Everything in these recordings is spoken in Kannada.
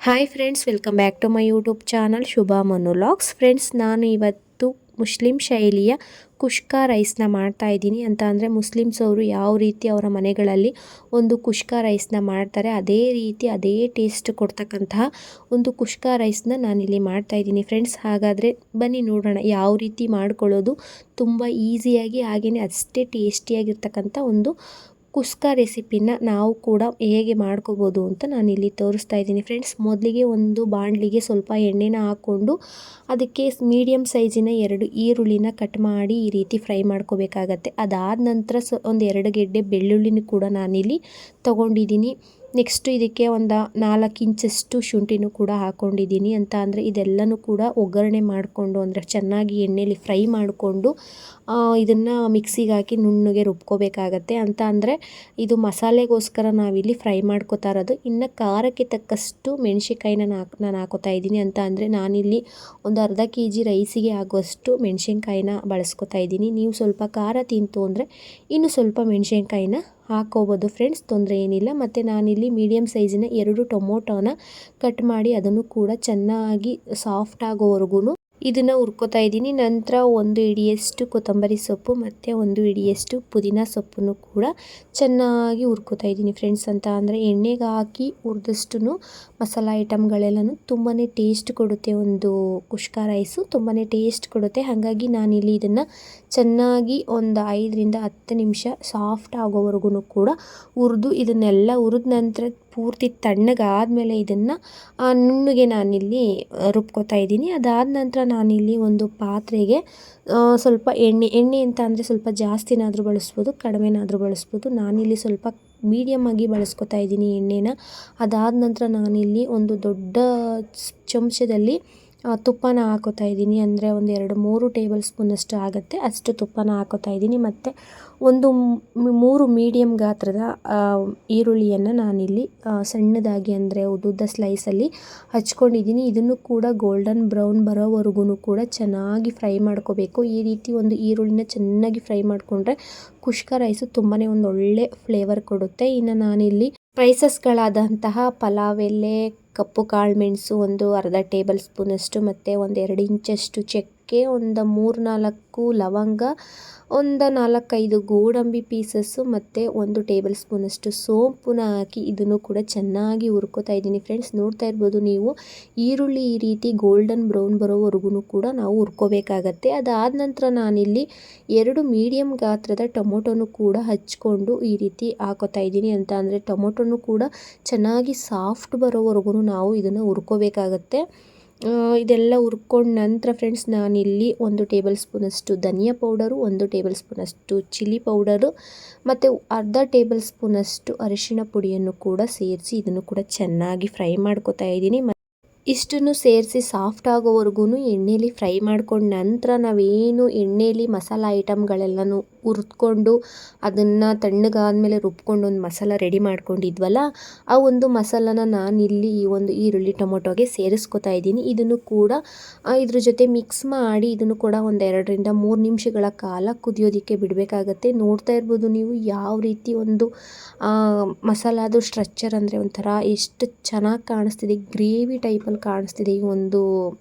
Hi friends, welcome back to my YouTube channel Shubha monologues. Friends, ನಾನು ಇವತ್ತು ಮುಸ್ಲಿಂ ಶೈಲಿಯ ಕುಷ್ಕ ರೈಸ್ನ ಮಾಡ್ತಾ ಇದ್ದೀನಿ. ಅಂತ ಅಂದರೆ ಮುಸ್ಲಿಮ್ಸ್ ಅವರು ಯಾವ ರೀತಿ ಅವರ ಮನೆಗಳಲ್ಲಿ ಒಂದು ಕುಷ್ಕ ರೈಸ್ನ ಮಾಡ್ತಾರೆ, ಅದೇ ರೀತಿ ಅದೇ ಟೇಸ್ಟ್ ಕೊಡ್ತಕ್ಕಂತಹ ಒಂದು ಕುಷ್ಕ ರೈಸ್ನ ನಾನಿಲ್ಲಿ ಮಾಡ್ತಾ ಇದ್ದೀನಿ ಫ್ರೆಂಡ್ಸ್. ಹಾಗಾದರೆ ಬನ್ನಿ ನೋಡೋಣ ಯಾವ ರೀತಿ ಮಾಡ್ಕೊಳ್ಳೋದು. ತುಂಬ ಈಸಿಯಾಗಿ ಹಾಗೆಯೇ ಅಷ್ಟೇ ಟೇಸ್ಟಿಯಾಗಿರ್ತಕ್ಕಂಥ ಒಂದು ಕುಸ್ಕ ರೆಸಿಪಿನ ನಾವು ಕೂಡ ಹೇಗೆ ಮಾಡ್ಕೋಬೋದು ಅಂತ ನಾನಿಲ್ಲಿ ತೋರಿಸ್ತಾ ಇದ್ದೀನಿ ಫ್ರೆಂಡ್ಸ್. ಮೊದಲಿಗೆ ಒಂದು ಬಾಣಲಿಗೆ ಸ್ವಲ್ಪ ಎಣ್ಣೆನ ಹಾಕ್ಕೊಂಡು ಅದಕ್ಕೆ ಮೀಡಿಯಮ್ ಸೈಜಿನ 2 ಈರುಳ್ಳಿನ ಕಟ್ ಮಾಡಿ ಈ ರೀತಿ ಫ್ರೈ ಮಾಡ್ಕೋಬೇಕಾಗತ್ತೆ. ಅದಾದ ನಂತರ ಒಂದು 2 ಗೆಡ್ಡೆ ಬೆಳ್ಳುಳ್ಳಿನೂ ಕೂಡ ನಾನಿಲ್ಲಿ ತೊಗೊಂಡಿದ್ದೀನಿ. ನೆಕ್ಸ್ಟು ಇದಕ್ಕೆ ಒಂದು 4 ಇಂಚಷ್ಟು ಶುಂಠಿನೂ ಕೂಡ ಹಾಕ್ಕೊಂಡಿದ್ದೀನಿ. ಅಂತ ಅಂದರೆ ಇದೆಲ್ಲನೂ ಕೂಡ ಒಗ್ಗರಣೆ ಮಾಡಿಕೊಂಡು ಅಂದರೆ ಚೆನ್ನಾಗಿ ಎಣ್ಣೆಯಲ್ಲಿ ಫ್ರೈ ಮಾಡಿಕೊಂಡು ಇದನ್ನು ಮಿಕ್ಸಿಗೆ ಹಾಕಿ ನುಣ್ಣಗೆ ರುಬ್ಕೋಬೇಕಾಗತ್ತೆ. ಅಂತ ಅಂದರೆ ಇದು ಮಸಾಲೆಗೋಸ್ಕರ ನಾವಿಲ್ಲಿ ಫ್ರೈ ಮಾಡ್ಕೋತಾ ಇರೋದು. ಇನ್ನು ಖಾರಕ್ಕೆ ತಕ್ಕಷ್ಟು ಮೆಣಸಿನ್ಕಾಯಿನ ನಾನು ಹಾಕೋತಾ ಇದ್ದೀನಿ. ಅಂತ ಅಂದರೆ ನಾನಿಲ್ಲಿ ಒಂದು ಅರ್ಧ kg ರೈಸಿಗೆ ಆಗುವಷ್ಟು ಮೆಣಸಿನ್ಕಾಯಿನ ಬಳಸ್ಕೊತಾ ಇದ್ದೀನಿ. ನೀವು ಸ್ವಲ್ಪ ಖಾರ ತಿಂತು ಅಂದರೆ ಇನ್ನು ಸ್ವಲ್ಪ ಮೆಣಸಿನ್ಕಾಯಿನ ಹಾಕೋಬೋದು ಫ್ರೆಂಡ್ಸ್, ತೊಂದರೆ ಏನಿಲ್ಲ. ಮತ್ತು ನಾನಿಲ್ಲಿ ಮೀಡಿಯಮ್ ಸೈಜಿನ 2 ಟೊಮೊಟೊನ ಕಟ್ ಮಾಡಿ ಅದನ್ನು ಕೂಡ ಚೆನ್ನಾಗಿ ಸಾಫ್ಟ್ ಆಗೋವರೆಗೂ ಇದನ್ನು ಹುರ್ಕೋತಾ ಇದ್ದೀನಿ. ನಂತರ 1 ಹಿಡಿಯಷ್ಟು ಕೊತ್ತಂಬರಿ ಸೊಪ್ಪು ಮತ್ತು 1 ಹಿಡಿಯಷ್ಟು ಪುದೀನ ಸೊಪ್ಪನ್ನು ಕೂಡ ಚೆನ್ನಾಗಿ ಹುರ್ಕೋತಾ ಇದ್ದೀನಿ ಫ್ರೆಂಡ್ಸ್. ಅಂತ ಅಂದರೆ ಎಣ್ಣೆಗೆ ಹಾಕಿ ಹುರಿದಷ್ಟು ಮಸಾಲ ಐಟಮ್ಗಳೆಲ್ಲನೂ ತುಂಬಾ ಟೇಸ್ಟ್ ಕೊಡುತ್ತೆ. ಒಂದು ಕುಷ್ಕ ರೈಸು ತುಂಬಾ ಟೇಸ್ಟ್ ಕೊಡುತ್ತೆ. ಹಾಗಾಗಿ ನಾನಿಲ್ಲಿ ಇದನ್ನು ಚೆನ್ನಾಗಿ ಒಂದು 5 ರಿಂದ 10 ನಿಮಿಷ ಸಾಫ್ಟ್ ಆಗೋವರೆಗೂ ಕೂಡ ಇದನ್ನೆಲ್ಲ ಹುರಿದ ನಂತರ ಪೂರ್ತಿ ತಣ್ಣಗಾದಮೇಲೆ ಇದನ್ನು ನುಣ್ಣಗೆ ನಾನಿಲ್ಲಿ ರುಬ್ಕೋತಾ ಇದ್ದೀನಿ. ಅದಾದ ನಂತರ ನಾನಿಲ್ಲಿ ಒಂದು ಪಾತ್ರೆಗೆ ಸ್ವಲ್ಪ ಎಣ್ಣೆ ಅಂತ ಅಂದರೆ ಸ್ವಲ್ಪ ಜಾಸ್ತಿನಾದರೂ ಬಳಸ್ಬೋದು, ಕಡಿಮೆನಾದರೂ ಬಳಸ್ಬೋದು. ನಾನಿಲ್ಲಿ ಸ್ವಲ್ಪ ಮೀಡಿಯಮ್ ಆಗಿ ಬಳಸ್ಕೊತಾ ಇದ್ದೀನಿ ಎಣ್ಣೆನ. ಅದಾದ ನಂತರ ನಾನಿಲ್ಲಿ ಒಂದು ದೊಡ್ಡ ಚಮಚದಲ್ಲಿ ತುಪ್ಪನ ಹಾಕೋತಾ ಇದ್ದೀನಿ. ಅಂದರೆ ಒಂದು 2-3 ಟೇಬಲ್ ಸ್ಪೂನಷ್ಟು ಆಗುತ್ತೆ ಅಷ್ಟು ತುಪ್ಪನ ಹಾಕೋತಾ ಇದ್ದೀನಿ. ಮತ್ತು ಒಂದು 3 ಮೀಡಿಯಮ್ ಗಾತ್ರದ ಈರುಳ್ಳಿಯನ್ನು ನಾನಿಲ್ಲಿ ಸಣ್ಣದಾಗಿ ಅಂದರೆ ಉದ್ದುದ್ದ ಸ್ಲೈಸಲ್ಲಿ ಹಚ್ಕೊಂಡಿದ್ದೀನಿ. ಇದನ್ನು ಕೂಡ ಗೋಲ್ಡನ್ ಬ್ರೌನ್ ಬರೋವರೆಗೂ ಕೂಡ ಚೆನ್ನಾಗಿ ಫ್ರೈ ಮಾಡ್ಕೋಬೇಕು. ಈ ರೀತಿ ಒಂದು ಈರುಳ್ಳಿನ ಚೆನ್ನಾಗಿ ಫ್ರೈ ಮಾಡಿಕೊಂಡ್ರೆ ಕುಷ್ಕ ರೈಸು ತುಂಬಾ ಒಂದು ಒಳ್ಳೆ ಫ್ಲೇವರ್ ಕೊಡುತ್ತೆ. ಇನ್ನು ನಾನಿಲ್ಲಿ ಸ್ಪೈಸಸ್ಗಳಾದಂತಹ ಪಲಾವ್ ಎಲೆ, ಕಪ್ಪು ಕಾಳು ಮೆಣಸು ಒಂದು ಅರ್ಧ ಟೇಬಲ್ ಸ್ಪೂನಷ್ಟು ಮತ್ತು ಒಂದು 2 ಇಂಚಷ್ಟು ಚಕ್ಕೆ, ಒಂದು 3-4 ಲವಂಗ, ಒಂದು 4-5 ಗೋಡಂಬಿ ಪೀಸಸ್ಸು ಮತ್ತು 1 ಟೇಬಲ್ ಸ್ಪೂನಷ್ಟು ಸೋಂಪುನ ಹಾಕಿ ಇದನ್ನು ಕೂಡ ಚೆನ್ನಾಗಿ ಹುರ್ಕೋತಾ ಇದ್ದೀನಿ ಫ್ರೆಂಡ್ಸ್. ನೋಡ್ತಾ ಇರ್ಬೋದು ನೀವು, ಈರುಳ್ಳಿ ಈ ರೀತಿ ಗೋಲ್ಡನ್ ಬ್ರೌನ್ ಬರೋವರೆಗೂ ಕೂಡ ನಾವು ಹುರ್ಕೋಬೇಕಾಗತ್ತೆ. ಅದಾದ ನಂತರ ನಾನಿಲ್ಲಿ 2 ಮೀಡಿಯಮ್ ಗಾತ್ರದ ಟೊಮೊಟೊನು ಕೂಡ ಹಚ್ಕೊಂಡು ಈ ರೀತಿ ಹಾಕೋತಾ ಇದ್ದೀನಿ. ಅಂತ ಅಂದರೆ ಟೊಮೊಟೊನು ಕೂಡ ಚೆನ್ನಾಗಿ ಸಾಫ್ಟ್ ಬರೋವರೆಗೂ ನಾವು ಇದನ್ನು ಹುರ್ಕೋಬೇಕಾಗತ್ತೆ. ಇದೆಲ್ಲ ಹುರ್ಕೊಂಡ ನಂತರ ಫ್ರೆಂಡ್ಸ್ ನಾನಿಲ್ಲಿ 1 ಟೇಬಲ್ ಸ್ಪೂನಷ್ಟು ಧನಿಯಾ ಪೌಡರು, 1 ಟೇಬಲ್ ಸ್ಪೂನಷ್ಟು ಚಿಲ್ಲಿ ಪೌಡರು ಮತ್ತು ಅರ್ಧ ಟೇಬಲ್ ಸ್ಪೂನಷ್ಟು ಅರಿಶಿಣ ಪುಡಿಯನ್ನು ಕೂಡ ಸೇರಿಸಿ ಇದನ್ನು ಕೂಡ ಚೆನ್ನಾಗಿ ಫ್ರೈ ಮಾಡ್ಕೋತಾ ಇದ್ದೀನಿ. ಇಷ್ಟನ್ನು ಸೇರಿಸಿ ಸಾಫ್ಟ್ ಆಗೋವರೆಗೂ ಎಣ್ಣೆಯಲ್ಲಿ ಫ್ರೈ ಮಾಡ್ಕೊಂಡ ನಂತರ ನಾವೇನು ಎಣ್ಣೆಯಲ್ಲಿ ಮಸಾಲ ಐಟಮ್ಗಳೆಲ್ಲನೂ ಹುರಿದ್ಕೊಂಡು ಅದನ್ನು ತಣ್ಣಗಾದ್ಮೇಲೆ ರುಬ್ಕೊಂಡು ಒಂದು ಮಸಾಲ ರೆಡಿ ಮಾಡ್ಕೊಂಡಿದ್ವಲ್ಲ, ಆ ಒಂದು ಮಸಾಲನ ನಾನಿಲ್ಲಿ ಈ ಒಂದು ಈರುಳ್ಳಿ ಟೊಮೊಟೊಗೆ ಸೇರಿಸ್ಕೊತಾ ಇದ್ದೀನಿ. ಇದನ್ನು ಕೂಡ ಇದ್ರ ಜೊತೆ ಮಿಕ್ಸ್ ಮಾಡಿ ಇದನ್ನು ಕೂಡ ಒಂದು 2 ರಿಂದ 3 ನಿಮಿಷಗಳ ಕಾಲ ಕುದಿಯೋದಕ್ಕೆ ಬಿಡಬೇಕಾಗತ್ತೆ. ನೋಡ್ತಾ ಇರ್ಬೋದು ನೀವು ಯಾವ ರೀತಿ ಒಂದು ಮಸಾಲಾದು ಸ್ಟ್ರಕ್ಚರ್ ಅಂದರೆ ಒಂಥರ ಎಷ್ಟು ಚೆನ್ನಾಗಿ ಕಾಣಿಸ್ತಿದೆ, ಗ್ರೇವಿ ಟೈಪಲ್ಲಿ ಕಾಣಿಸ್ತಿದೆ ಈ ಒಂದು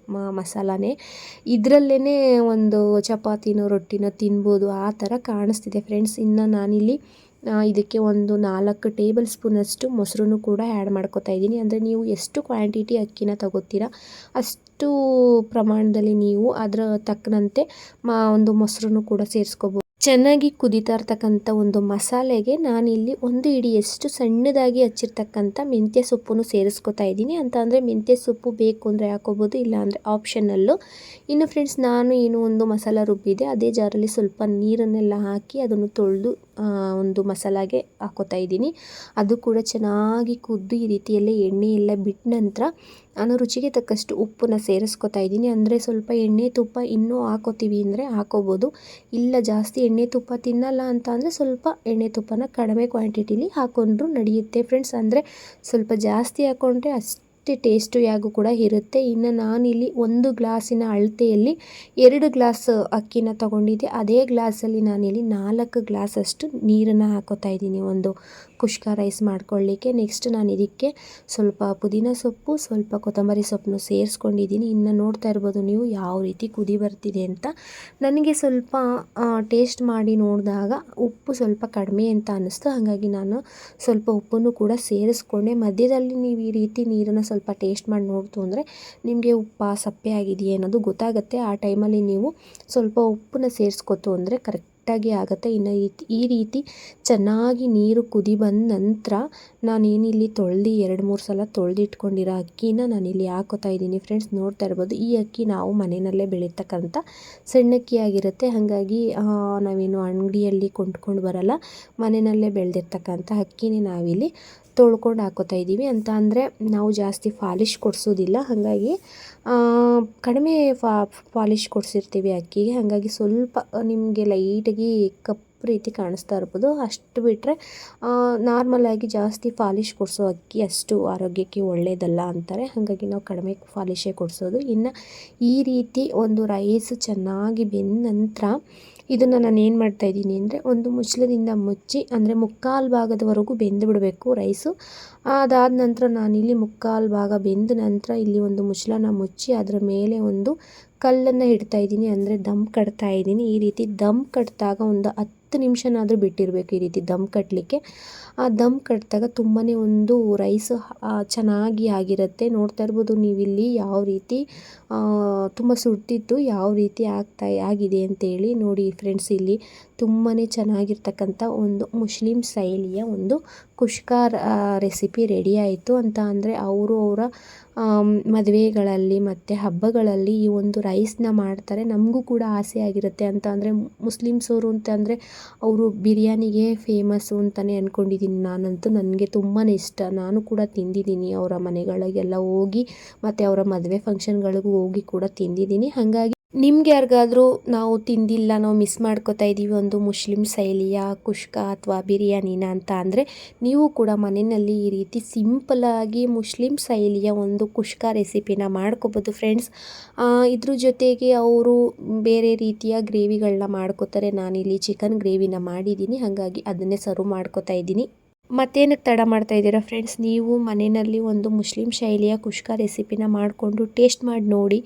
ಮಸಾಲಾನೇ. ಇದರಲ್ಲೇ ಒಂದು ಚಪಾತಿನೋ ರೊಟ್ಟಿನೋ ತಿನ್ಬೋದು, ಆ ಥರ ಕಾಣಿಸ್ತಿದೆ ಫ್ರೆಂಡ್ಸ್. ಇನ್ನು ನಾನಿಲ್ಲಿ ಇದಕ್ಕೆ ಒಂದು 4 ಟೇಬಲ್ ಸ್ಪೂನಷ್ಟು ಮೊಸರನ್ನು ಕೂಡ ಆ್ಯಡ್ ಮಾಡ್ಕೋತಾ ಇದ್ದೀನಿ. ಅಂದರೆ ನೀವು ಎಷ್ಟು ಕ್ವಾಂಟಿಟಿ ಅಕ್ಕಿನ ತಗೋತೀರಾ ಅಷ್ಟು ಪ್ರಮಾಣದಲ್ಲಿ ನೀವು ಅದರ ತಕ್ಕಂತೆ ಒಂದು ಮೊಸರನ್ನು ಕೂಡ ಸೇರಿಸ್ಕೋಬೋದು. ಚೆನ್ನಾಗಿ ಕುದೀತಾ ಇರ್ತಕ್ಕಂಥ ಒಂದು ಮಸಾಲೆಗೆ ನಾನಿಲ್ಲಿ 1 ಹಿಡಿಯಷ್ಟು ಸಣ್ಣದಾಗಿ ಹಚ್ಚಿರ್ತಕ್ಕಂಥ ಮೆಂತ್ಯ ಸೊಪ್ಪನ್ನು ಸೇರಿಸ್ಕೊತಾ ಇದ್ದೀನಿ. ಅಂತ ಅಂದರೆ ಮೆಂತ್ಯ ಸೊಪ್ಪು ಬೇಕು ಅಂದರೆ ಹಾಕೋಬೋದು, ಇಲ್ಲ ಅಂದರೆ ಆಪ್ಷನಲ್ಲು. ಇನ್ನು ಫ್ರೆಂಡ್ಸ್ ನಾನು ಏನು ಒಂದು ಮಸಾಲ ರುಬ್ಬಿದೆ ಅದೇ ಜಾರಲ್ಲಿ ಸ್ವಲ್ಪ ನೀರನ್ನೆಲ್ಲ ಹಾಕಿ ಅದನ್ನು ತೊಳೆದು ಒಂದು ಮಸಾಲಾಗೆ ಹಾಕೋತಾ ಇದ್ದೀನಿ. ಅದು ಕೂಡ ಚೆನ್ನಾಗಿ ಕುದ್ದು ಈ ರೀತಿಯಲ್ಲೇ ಎಣ್ಣೆ ಎಲ್ಲ ಬಿಟ್ಟ ನಂತರ ನಾನು ರುಚಿಗೆ ತಕ್ಕಷ್ಟು ಉಪ್ಪನ್ನ ಸೇರಿಸ್ಕೊತಾ ಇದ್ದೀನಿ. ಅಂದರೆ ಸ್ವಲ್ಪ ಎಣ್ಣೆ ತುಪ್ಪ ಇನ್ನೂ ಹಾಕೋತೀವಿ ಅಂದರೆ ಹಾಕೋಬೋದು, ಇಲ್ಲ ಜಾಸ್ತಿ ಎಣ್ಣೆ ತುಪ್ಪ ತಿನ್ನಲ್ಲ ಅಂತ ಅಂದರೆ ಸ್ವಲ್ಪ ಎಣ್ಣೆ ತುಪ್ಪನ ಕಡಿಮೆ ಕ್ವಾಂಟಿಟಿಲಿ ಹಾಕೊಂಡ್ರೂ ನಡೆಯುತ್ತೆ ಫ್ರೆಂಡ್ಸ್. ಅಂದರೆ ಸ್ವಲ್ಪ ಜಾಸ್ತಿ ಹಾಕ್ಕೊಂಡ್ರೆ ಅಷ್ಟೇ ಟೇಸ್ಟಿಯಾಗೂ ಕೂಡ ಇರುತ್ತೆ. ಇನ್ನು ನಾನಿಲ್ಲಿ 1 ಗ್ಲಾಸಿನ ಅಳತೆಯಲ್ಲಿ 2 ಗ್ಲಾಸ್ ಅಕ್ಕಿನ ತೊಗೊಂಡಿದ್ದೆ. ಅದೇ ಗ್ಲಾಸಲ್ಲಿ ನಾನಿಲ್ಲಿ 4 ಗ್ಲಾಸಷ್ಟು ನೀರನ್ನು ಹಾಕೋತಾ ಇದ್ದೀನಿ ಒಂದು ಕುಷ್ಕ ರೈಸ್ ಮಾಡ್ಕೊಳ್ಳಿಕ್ಕೆ. ನೆಕ್ಸ್ಟ್ ನಾನು ಇದಕ್ಕೆ ಸ್ವಲ್ಪ ಪುದೀನ ಸೊಪ್ಪು, ಸ್ವಲ್ಪ ಕೊತ್ತಂಬರಿ ಸೊಪ್ಪನ್ನು ಸೇರಿಸ್ಕೊಂಡಿದ್ದೀನಿ. ಇನ್ನು ನೋಡ್ತಾ ಇರ್ಬೋದು ನೀವು ಯಾವ ರೀತಿ ಕುದಿ ಬರ್ತಿದೆ ಅಂತ. ನನಗೆ ಸ್ವಲ್ಪ ಟೇಸ್ಟ್ ಮಾಡಿ ನೋಡಿದಾಗ ಉಪ್ಪು ಸ್ವಲ್ಪ ಕಡಿಮೆ ಅಂತ ಅನ್ನಿಸ್ತು, ಹಾಗಾಗಿ ನಾನು ಸ್ವಲ್ಪ ಉಪ್ಪನ್ನು ಕೂಡ ಸೇರಿಸ್ಕೊಂಡೆ. ಮಧ್ಯದಲ್ಲಿ ನೀವು ಈ ರೀತಿ ನೀರನ್ನು ಸ್ವಲ್ಪ ಟೇಸ್ಟ್ ಮಾಡಿ ನೋಡ್ತು ಅಂದರೆ ನಿಮಗೆ ಉಪ್ಪು ಸಪ್ಪೆ ಆಗಿದೆಯೇ ಅನ್ನೋದು ಗೊತ್ತಾಗುತ್ತೆ. ಆ ಟೈಮಲ್ಲಿ ನೀವು ಸ್ವಲ್ಪ ಉಪ್ಪನ್ನ ಸೇರಿಸ್ಕೊತು ಅಂದರೆ ಕರೆಕ್ಟಾಗಿ ಆಗುತ್ತೆ. ಇನ್ನು ಈ ರೀತಿ ಚೆನ್ನಾಗಿ ನೀರು ಕುದಿ ಬಂದ ನಂತರ ನಾನೇನಿಲ್ಲಿ ತೊಳೆದು 2-3 ಸಲ ತೊಳೆದಿಟ್ಕೊಂಡಿರೋ ಅಕ್ಕಿನ ನಾನಿಲ್ಲಿ ಹಾಕೋತಾ ಇದ್ದೀನಿ ಫ್ರೆಂಡ್ಸ್. ನೋಡ್ತಾ ಇರ್ಬೋದು, ಈ ಅಕ್ಕಿ ನಾವು ಮನೆಯಲ್ಲೇ ಬೆಳೀತಕ್ಕಂಥ ಸಣ್ಣಕ್ಕಿ ಆಗಿರುತ್ತೆ. ಹಾಗಾಗಿ ನಾವೇನು ಅಂಗಡಿಯಲ್ಲಿ ಕೊಂಡ್ಕೊಂಡು ಬರಲ್ಲ, ಮನೆಯಲ್ಲೇ ಬೆಳೆದಿರ್ತಕ್ಕಂಥ ಅಕ್ಕಿನೇ ನಾವಿಲ್ಲಿ ತೊಳ್ಕೊಂಡು ಹಾಕೋತಾ ಇದ್ದೀವಿ. ಅಂತ ಅಂದರೆ ನಾವು ಜಾಸ್ತಿ ಪಾಲಿಶ್ ಕೊಡಿಸೋದಿಲ್ಲ, ಹಾಗಾಗಿ ಕಡಿಮೆ ಪಾಲಿಶ್ ಕೊಡಿಸಿರ್ತೀವಿ ಅಕ್ಕಿಗೆ. ಹಾಗಾಗಿ ಸ್ವಲ್ಪ ನಿಮಗೆ ಲೈಟಾಗಿ ಕಪ್ಪು ರೀತಿ ಕಾಣಿಸ್ತಾ ಇರ್ಬೋದು, ಅಷ್ಟು ಬಿಟ್ಟರೆ ನಾರ್ಮಲಾಗಿ ಜಾಸ್ತಿ ಪಾಲಿಶ್ ಕೊಡಿಸೋ ಅಕ್ಕಿ ಅಷ್ಟು ಆರೋಗ್ಯಕ್ಕೆ ಒಳ್ಳೆಯದಲ್ಲ ಅಂತಾರೆ. ಹಾಗಾಗಿ ನಾವು ಕಡಿಮೆ ಪಾಲಿಶೇ ಕೊಡಿಸೋದು. ಇನ್ನು ಈ ರೀತಿ ಒಂದು ರೈಸ್ ಚೆನ್ನಾಗಿ ಬೆಂದ ನಂತರ ಇದನ್ನು ನಾನು ಏನು ಮಾಡ್ತಾಯಿದ್ದೀನಿ ಅಂದರೆ ಒಂದು ಮುಚ್ಚಳದಿಂದ ಮುಚ್ಚಿ, ಅಂದರೆ ಮುಕ್ಕಾಲು ಭಾಗದವರೆಗೂ ಬೆಂದು ಬಿಡಬೇಕು ರೈಸು. ಅದಾದ ನಂತರ ನಾನಿಲ್ಲಿ ಮುಕ್ಕಾಲು ಭಾಗ ಬೆಂದ ನಂತರ ಇಲ್ಲಿ ಒಂದು ಮುಚ್ಚಳನ ಮುಚ್ಚಿ ಅದರ ಮೇಲೆ ಒಂದು ಕಲ್ಲನ್ನು ಇಡ್ತಾಯಿದ್ದೀನಿ, ಅಂದರೆ ದಮ್ ಕಟ್ತಾ ಇದ್ದೀನಿ. ಈ ರೀತಿ ದಮ್ ಕಟ್ಟಿದಾಗ ಒಂದು 10 ನಿಮಿಷನಾದರೂ ಬಿಟ್ಟಿರಬೇಕು ಈ ರೀತಿ ದಮ್ ಕಟ್ಟಲಿಕ್ಕೆ. ಆ ದಮ್ ಕಟ್ಟಿದಾಗ ತುಂಬಾ ಒಂದು ರೈಸು ಚೆನ್ನಾಗಿ ಆಗಿರುತ್ತೆ. ನೋಡ್ತಾ ಇರ್ಬೋದು ನೀವಿಲ್ಲಿ ಯಾವ ರೀತಿ ತುಂಬ ಸುಡ್ತಿತ್ತು, ಯಾವ ರೀತಿ ಆಗಿದೆ ಅಂತೇಳಿ ನೋಡಿ ಫ್ರೆಂಡ್ಸ್. ಇಲ್ಲಿ ತುಂಬಾ ಚೆನ್ನಾಗಿರ್ತಕ್ಕಂಥ ಒಂದು ಮುಸ್ಲಿಂ ಶೈಲಿಯ ಒಂದು ಕುಷ್ಕ ರೆಸಿಪಿ ರೆಡಿ ಆಯಿತು. ಅಂತ ಅಂದರೆ ಅವರ ಮದುವೆಗಳಲ್ಲಿ ಮತ್ತು ಹಬ್ಬಗಳಲ್ಲಿ ಈ ಒಂದು ರೈಸ್ನ ಮಾಡ್ತಾರೆ. ನಮಗೂ ಕೂಡ ಆಸೆ ಆಗಿರುತ್ತೆ. ಅಂತ ಅಂದರೆ ಮುಸ್ಲಿಮ್ಸ್ ಅವರು ಅಂತ ಅಂದರೆ ಅವರು ಬಿರಿಯಾನಿಗೆ ಫೇಮಸ್ಸು ಅಂತಲೇ ಅಂದ್ಕೊಂಡಿದ್ದೀನಿ ನಾನಂತೂ. ನನಗೆ ತುಂಬಾ ಇಷ್ಟ, ನಾನು ಕೂಡ ತಿಂದಿದ್ದೀನಿ ಅವರ ಮನೆಗಳಿಗೆಲ್ಲ ಹೋಗಿ, ಮತ್ತು ಅವರ ಮದುವೆ ಫಂಕ್ಷನ್ಗಳಿಗೂ ಹೋಗಿ ಕೂಡ ತಿಂದಿದ್ದೀನಿ. ಹಾಗಾಗಿ ನಿಮ್ಗೆ ಯಾರಿಗಾದರೂ ನಾವು ತಿಂದಿಲ್ಲ, ನಾವು ಮಿಸ್ ಮಾಡ್ಕೋತಾ ಇದ್ದೀವಿ ಒಂದು ಮುಸ್ಲಿಂ ಶೈಲಿಯ ಕುಷ್ಕ ಅಥವಾ ಬಿರಿಯಾನಿನ ಅಂತ ಅಂದರೆ ನೀವು ಕೂಡ ಮನೆಯಲ್ಲಿ ಈ ರೀತಿ ಸಿಂಪಲ್ಲಾಗಿ ಮುಸ್ಲಿಂ ಶೈಲಿಯ ಒಂದು ಕುಷ್ಕ ರೆಸಿಪಿನ ಮಾಡ್ಕೋಬೋದು ಫ್ರೆಂಡ್ಸ್. ಇದ್ರ ಜೊತೆಗೆ ಅವರು ಬೇರೆ ರೀತಿಯ ಗ್ರೇವಿಗಳನ್ನ ಮಾಡ್ಕೋತಾರೆ. ನಾನಿಲ್ಲಿ ಚಿಕನ್ ಗ್ರೇವಿನ ಮಾಡಿದ್ದೀನಿ, ಹಾಗಾಗಿ ಅದನ್ನೇ ಸರ್ವ್ ಮಾಡ್ಕೋತಾ ಇದ್ದೀನಿ. ಮತ್ತೇನಕ್ಕೆ ತಡ ಮಾಡ್ತಾ ಇದ್ದೀರಾ ಫ್ರೆಂಡ್ಸ್, ನೀವು ಮನೆಯಲ್ಲಿ ಒಂದು ಮುಸ್ಲಿಂ ಶೈಲಿಯ ಕುಷ್ಕ ರೆಸಿಪಿನ ಮಾಡಿಕೊಂಡು ಟೇಸ್ಟ್ ಮಾಡಿ ನೋಡಿ,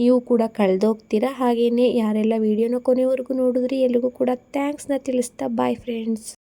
ನೀವು ಕೂಡ ಕಳೆದೋಗ್ತೀರಾ. ಹಾಗೆಯೇ ಯಾರೆಲ್ಲ ವೀಡಿಯೋನ ಕೊನೆವರೆಗೂ ನೋಡಿದ್ರಿ ಎಲ್ರಿಗೂ ಕೂಡ ಥ್ಯಾಂಕ್ಸ್ನ ತಿಳಿಸ್ತಾ ಬಾಯ್ ಫ್ರೆಂಡ್ಸ್.